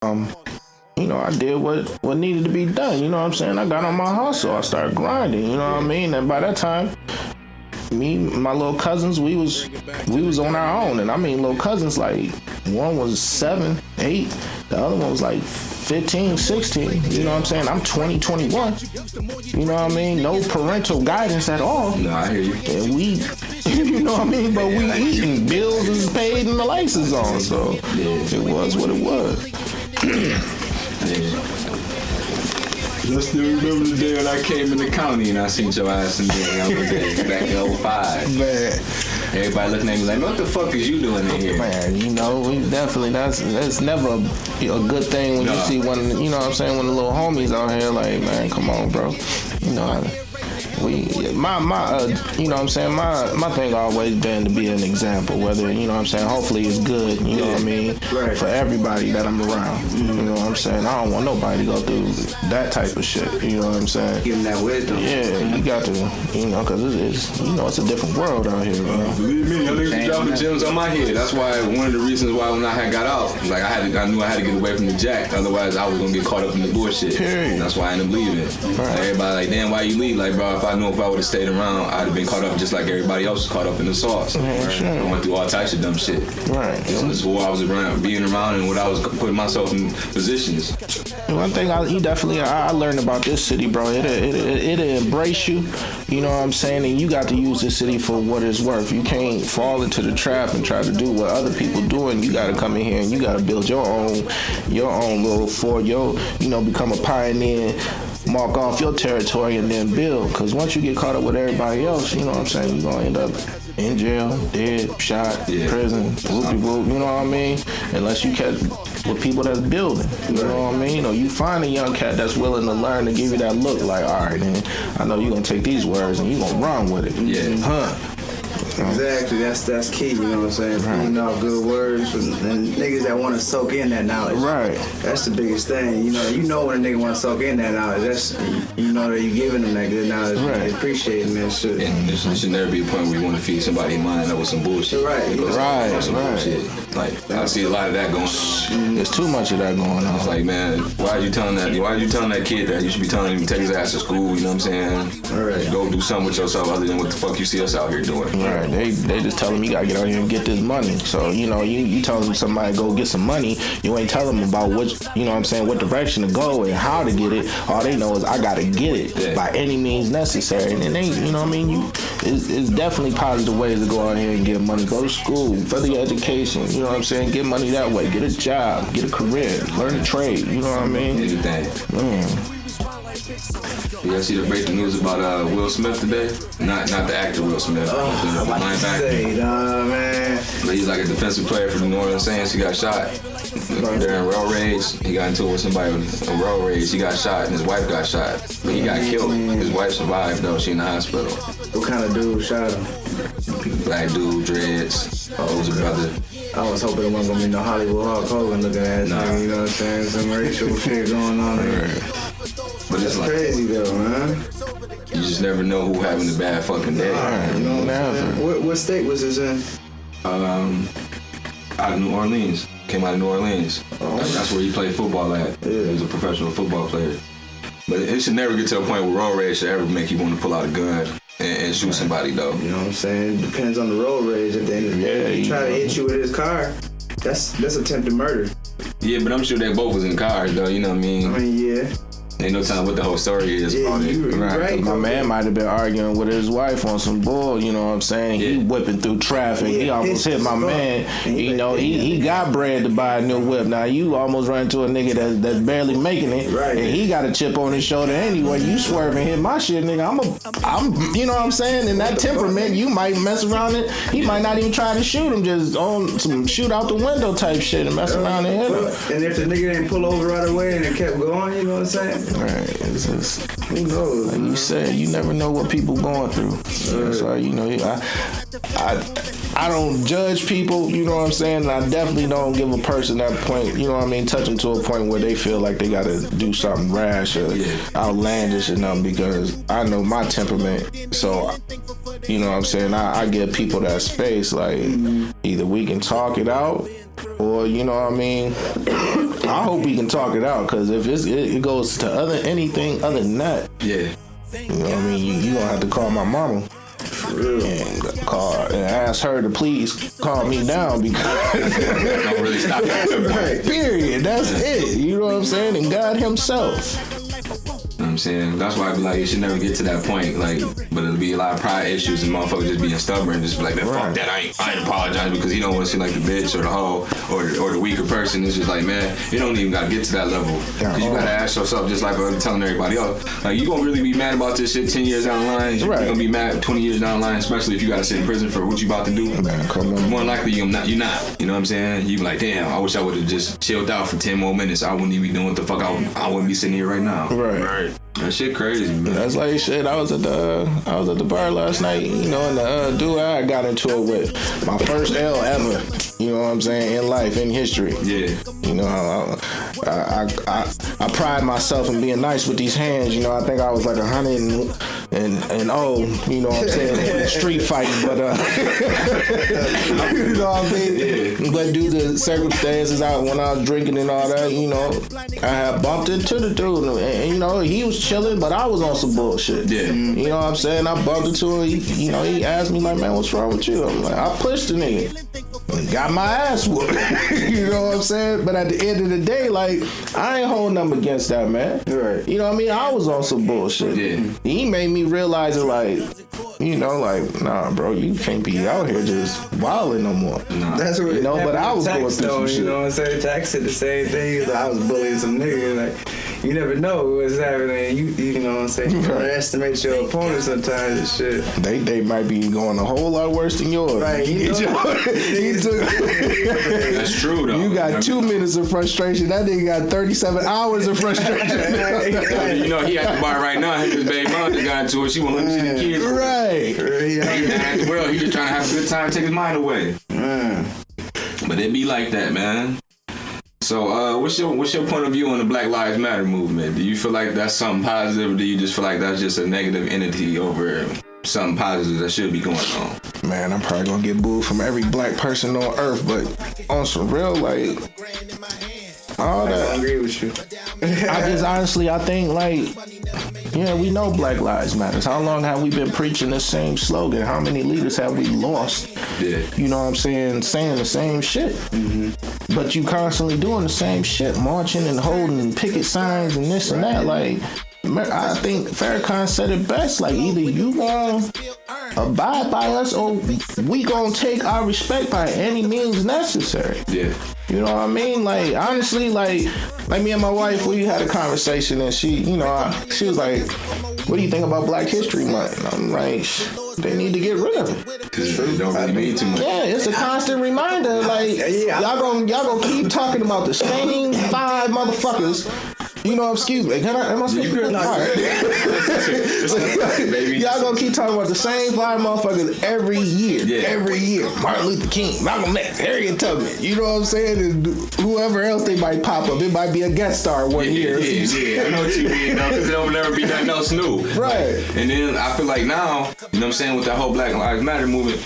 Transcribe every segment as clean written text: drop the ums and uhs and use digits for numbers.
I did what needed to be done. You know what I'm saying? I got on my hustle. I started grinding. You know what I mean? And by that time, me, my little cousins, we was on our own. And I mean, little cousins, like one was 7, 8, the other one was like 15, 16. You know what I'm saying? I'm 20, 21. You know what I mean? No parental guidance at all. No, I hear you. And we, you know what I mean? But we eating, bills is paid, and the lights is on. So it was what it was. I still remember the day when I came in the county and I seen your ass in there back in 05. Man. Everybody looking at me like, what the fuck is you doing in here? Man, we definitely, that's never a good thing when you see one, you know what I'm saying, one of the little homies out here like, man, come on, bro. You know, you know what I'm saying, my thing always been to be an example, whether, you know what I'm saying, hopefully it's good, you know what I mean, for everybody that I'm around. You know what I'm saying? I don't want nobody to go through that type of shit, you know what I'm saying? Give them that wisdom. Yeah, you got to, because it's a different world out here, bro. Believe me, I niggas dropping gems on my head. That's why one of the reasons why when I had got out, like I knew I had to get away from the jack, otherwise I was gonna get caught up in the bullshit. Period. That's why I ended up leaving. Right. Like, everybody like, damn, why you leave? Like, bro, if I knew if I would have stayed around, I'd have been caught up just like everybody else was caught up in the sauce. Sure. I went through all types of dumb shit. Right. So this is who I was being around and what I was putting myself in positions. One thing I learned about this city, bro, it'll embrace you, you know what I'm saying, and you got to use this city for what it's worth. You can't fall into the trap and try to do what other people doing. You got to come in here and you got to build your own little fort, become a pioneer, mark off your territory and then build. Because once you get caught up with everybody else, you know what I'm saying, you're going to end up in jail, dead, shot, prison, whoop-de-whoop, you know what I mean? Unless you catch with people that's building, you know what I mean? You find a young cat that's willing to learn to give you that look like, all right, then I know you're going to take these words and you're going to run with it. Yeah. Huh. Exactly, that's key, you know what I'm saying? Feeding off good words and niggas that want to soak in that knowledge. Right. That's the biggest thing. You know when a nigga want to soak in that knowledge. That's, you know that you giving them that good knowledge. Right. They appreciating that shit. And there should never be a point where you want to feed somebody in mind that was some bullshit. Right. Bullshit. Like, I see a lot of that going on. There's too much of that going on. It's like, man, why are you telling that kid that? You should be telling him to take his ass to school, you know what I'm saying? All right. Go do something with yourself other than what the fuck you see us out here doing. Right. They just tell them you gotta get out here and get this money. So, you tell them somebody go get some money, you ain't tell them about what, you know what I'm saying, what direction to go and how to get it. All they know is I gotta get it by any means necessary. And they, you know what I mean, it's definitely positive ways to go out here and get money. Go to school, further your education, you know what I'm saying, get money that way, get a job, get a career, learn a trade, you know what I mean? Anything. You guys see the breaking news about Will Smith today? Not the actor Will Smith, the linebacker. Man. But he's like a defensive player for the New Orleans Saints. He got shot during road rage. He got into it with somebody with a road rage. He got shot and his wife got shot. But he got killed. His wife survived though. She in the hospital. What kind of dude shot him? Black dude, dreads, older brother. I was hoping it wasn't gonna be no Hollywood Hulk Hogan looking at nigga, you know what I'm saying? Some racial shit going on there. But it's like, crazy though, man. You just never know who having a bad fucking day. What state was this in? Out of New Orleans. Came out of New Orleans. That's where he played football at. Yeah. He was a professional football player. But it should never get to a point where road rage should ever make you want to pull out a gun and shoot somebody though. You know what I'm saying? It depends on the road rage at the end of the day. If he try to hit you with his car, that's attempted murder. Yeah, but I'm sure they both was in cars though, you know what I mean? Yeah. Ain't no telling what the whole story is about it. Right. My man might have been arguing with his wife on some bull, you know what I'm saying? He whipping through traffic. He almost hit my man. You know, he got bread to buy a new whip. Now you almost run into a nigga that's barely making it. Right. And he got a chip on his shoulder anyway. You swerve and hit my shit, nigga. I'm you know what I'm saying? In that temperament, you might mess around it. He might not even try to shoot him, just on some shoot out the window type shit and mess around and hit him. And if the nigga didn't pull over right away and it kept going, you know what I'm saying? Right. It's just, who knows? Like you said, you never know what people going through. So I don't judge people, you know what I'm saying? And I definitely don't give a person that point, you know what I mean, touch them to a point where they feel like they gotta do something rash or outlandish or nothing, because I know my temperament. So, you know what I'm saying, I give people that space, like either we can talk it out or you know what I mean. I hope we can talk it out, because if it goes to anything other than that, yeah, you know what I mean. You gonna have to call my mama. And ask her to please calm me down, because don't really stop that. period. That's it. You know what I'm saying? And God Himself. You know what I'm saying? That's why I be like, you should never get to that point. Like, but it'll be a lot of pride issues and motherfuckers just being stubborn, just be like, man, fuck that. I ain't apologize, because he don't want to seem like the bitch or the hoe or the weaker person. It's just like, man, you don't even gotta get to that level, because you gotta ask yourself, just like I'm telling everybody else, like, you gonna really be mad about this shit 10 years down the line? You're gonna be mad 20 years down the line, especially if you gotta sit in prison for what you about to do. Man, come on. More likely you're not. You know what I'm saying? You be like, damn, I wish I would have just chilled out for 10 more minutes. I wouldn't even be doing what the fuck I wouldn't be sitting here right now. Right. That shit crazy, man. That's like shit. I was at the bar last night, you know, and the dude I got into it with, my first L ever, you know what I'm saying, in life, in history. Yeah. You know, I pride myself in being nice with these hands. You know, I think I was like 100 and oh, you know what I'm saying, street fighting, but you know what I mean. Yeah. But due to circumstances, when I was drinking and all that, you know, I had bumped into the dude, and you know, he was chilling, but I was on some bullshit. Yeah. You know what I'm saying? I bumped into him. He asked me like, man, what's wrong with you? I'm like, I pushed the nigga. Got my ass whooped. You know what I'm saying? But at the end of the day, like, I ain't holding them against that, man. Right. You know what I mean? I was on some bullshit. Yeah. He made me realize it, like, you know, like, nah, bro, you can't be out here just wilding no more. Nah. That's what You know, but I was going through some shit. You know what I'm saying? Tax said the same thing. Like, I was bullying some niggas. Like, you never know what's happening. You know what I'm saying? You underestimate your opponent sometimes and shit. They might be going a whole lot worse than yours. Right. That's true, though. You got 2 minutes of frustration. That nigga got 37 hours of frustration. You know, he at the bar right now. His baby mom just got into it. She won't let him see the kids. Right. He just trying to have a good time, take his mind away. But it be like that, man. So, what's your point of view on the Black Lives Matter movement? Do you feel like that's something positive, or do you just feel like that's just a negative entity over something positive that should be going on? Man, I'm probably gonna get booed from every black person on earth, but on some real, like, all that. I agree with you. I think, like, yeah, we know Black Lives Matter. How long have we been preaching the same slogan? How many leaders have we lost? Yeah. You know what I'm saying the same shit. Mm-hmm. But you constantly doing the same shit, marching and holding picket signs and this and that. Like, I think Farrakhan said it best. Like, either you gonna abide by us, or we gonna take our respect by any means necessary. Yeah. You know what I mean? Like, honestly, like me and my wife, we had a conversation, and she, you know, she was like, what do you think about Black History Month? And I'm like, they need to get rid of it. Because it don't really mean too much. Yeah, it's a constant reminder. Like, y'all gonna keep talking about the same 5 motherfuckers. You know, excuse me. Am I speaking? All right. Y'all gonna keep talking about the same 5 motherfuckers every year. Yeah. Every year. Martin Luther King, Malcolm X, Harriet Tubman. You know what I'm saying? And whoever else they might pop up. It might be a guest star one year. Yeah. I know what you mean, though, because there'll never be nothing else new. Right. And then I feel like now, you know what I'm saying, with that whole Black Lives Matter movement,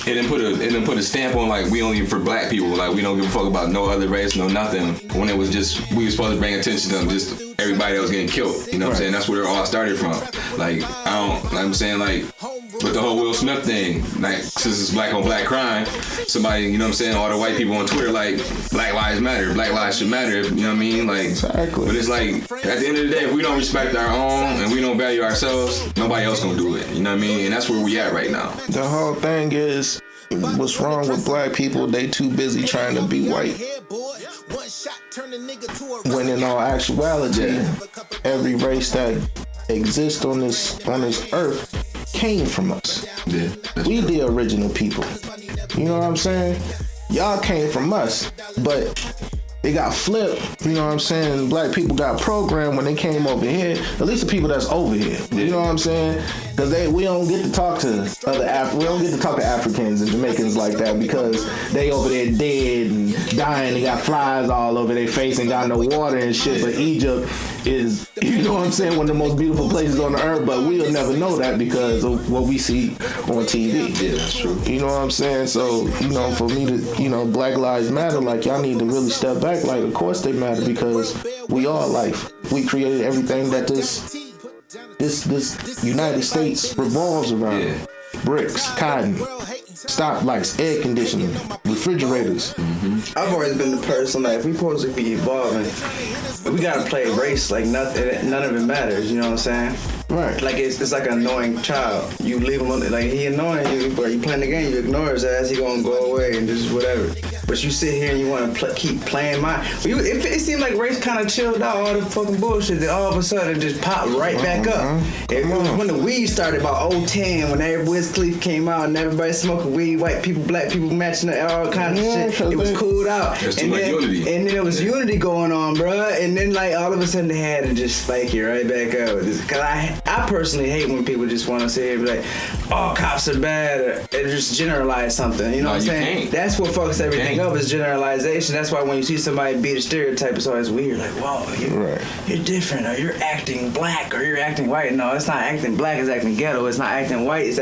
it didn't put a stamp on, like, we only for black people, like, we don't give a fuck about no other race, no nothing. When it was just, we were supposed to bring attention to them, just everybody else getting killed. You know what I'm saying? That's where it all started from. Like, I'm saying, like, with the whole Will Smith thing, like, since it's black on black crime, somebody, you know what I'm saying, all the white people on Twitter, like, Black Lives Matter, Black Lives should matter, you know what I mean? Like, exactly. But it's like, at the end of the day, if we don't respect our own and we don't value ourselves, nobody else gonna do it. You know what I memean? And that's where we at right now. The whole thing is, what's wrong with black people? They too busy trying to be white. When in all actuality, every race that exists on this earth came from us. Yeah, we the original people. You know what I'm saying? Y'all came from us, but it got flipped. You know what I'm saying? Black people got programmed when they came over here. At least the people that's over here. You know what I'm saying? Because we don't get to talk to we don't get to talk to Africans and Jamaicans like that because they over there dead and dying and got flies all over their face and got no water and shit. But Egypt is, you know what I'm saying, one of the most beautiful places on the earth. But we'll never know that because of what we see on TV. Yeah, that's true. You know what I'm saying? So, you know, for me to, you know, Black Lives Matter, like, y'all need to really step back. Like, of course they matter because we are life. We created everything that this United States revolves around. Yeah. Bricks, cotton, stoplights, air conditioning, refrigerators. Mm-hmm. I've always been the person that if we supposed to be evolving, we gotta play race like nothing, none of it matters. You know what I'm saying? Right. Like it's like an annoying child. You leave him on, like he annoying you, but you playing the game. You ignore his ass, he gonna go away and just whatever. But you sit here and you want to keep playing mine. It seemed like race kind of chilled out all the fucking bullshit. Then all of a sudden it just popped right back up. It was when the weed started about 2010 when Wiz Khalifa came out and everybody smoking weed, white people, black people matching it, all kind of shit. It was cooled out. And then it was unity going on, bruh. And then like all of a sudden they had to just spike it right back up. Cause I personally hate when people just want to sit here and be like, oh, cops are bad, or just generalize something. You know what I'm saying? Can't. That's what fucks everything up is generalization. That's why when you see somebody beat a stereotype, it's always weird. Like, whoa, you're different, or you're acting black, or you're acting white. No, it's not acting black. It's acting ghetto. It's not acting white. It's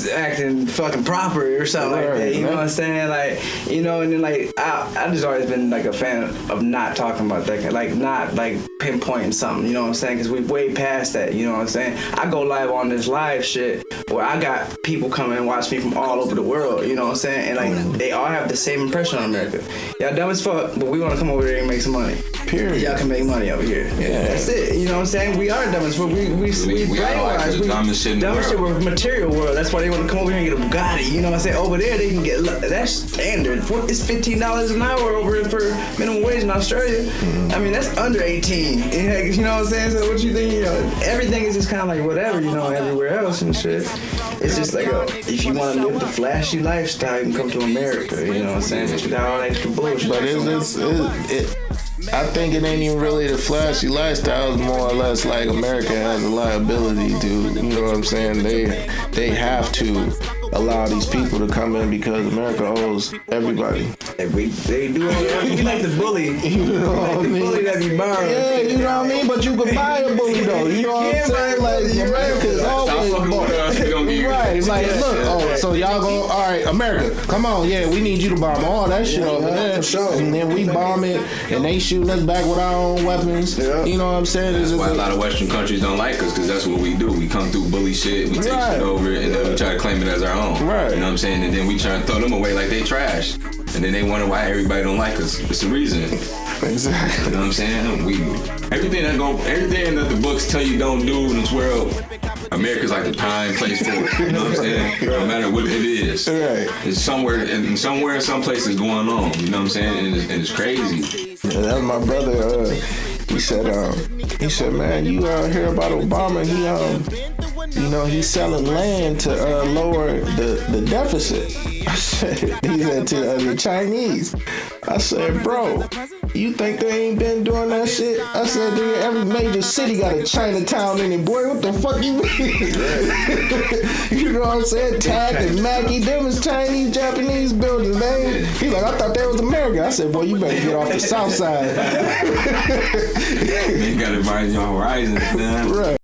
acting fucking proper or something like that. You know what I'm saying? Like, you know, and then like I just always been like a fan of not talking about that, like not like pinpointing something. You know what I'm saying? Because we're way past that. You know what I'm saying? I go live on this live shit where I got people coming and watch me from all over the world. You know what I'm saying? And like they all have the same impression on America. Y'all dumb as fuck, but we want to come over there and make some money. Period. Y'all can make money over here. Yeah. That's it. You know what I'm saying? We are dumb as fuck. We brainwashed. We dumbest shit in the world. Shit with material world. That's why they want to come over here and get a Bugatti. You know what I'm saying? Over there they can get, that's standard. It's $15 an hour over here for minimum wage in Australia. I mean, that's under 18. You know what I'm saying? So what you think? You know, everything is just kind of like whatever, you know, everywhere else and shit. It's just like if you want to live the flashy lifestyle, you can come to America. You know what I'm saying? But you got all that extra bullshit. But I think it ain't even really the flashy lifestyle. It's more or less like America has a liability, dude. You know what I'm saying? They have to allow these people to come in because America owes everybody. They do it. You like the bully. You know what I mean? The bully that be borrowed. Yeah, you know what I mean? But you can buy a bully though. You know what I'm saying? Like America's always right. It's like, look, so y'all go, all right, America, come on, yeah, we need you to bomb all that shit over there. And then we bomb it, and they shooting us back with our own weapons. Yeah. You know what I'm saying? That's why a lot of Western countries don't like us, because that's what we do. We come through bully shit, we take shit over, and then we try to claim it as our own. Right. You know what I'm saying? And then we try to throw them away like they trash. And then they wonder why everybody don't like us. It's the reason. Exactly. You know what I'm saying? Everything that the books tell you don't do in this world, America's like the prime place for it. You know what I'm saying? No matter what it is. Right. It's somewhere, some place is going on. You know what I'm saying? And it's crazy. Yeah, that was my brother. He said, man, you hear about Obama? He's selling land to lower the deficit. I said, he said to the Chinese. I said, bro, you think they ain't been doing that shit? I said, dude, every major city got a Chinatown in it, boy. What the fuck you mean? You know what I'm saying? Tack and Mackie, them was Chinese, Japanese buildings, man. He's like, I thought that was America. I said, boy, you better get off the south side. You gotta widen your horizons, man. Right.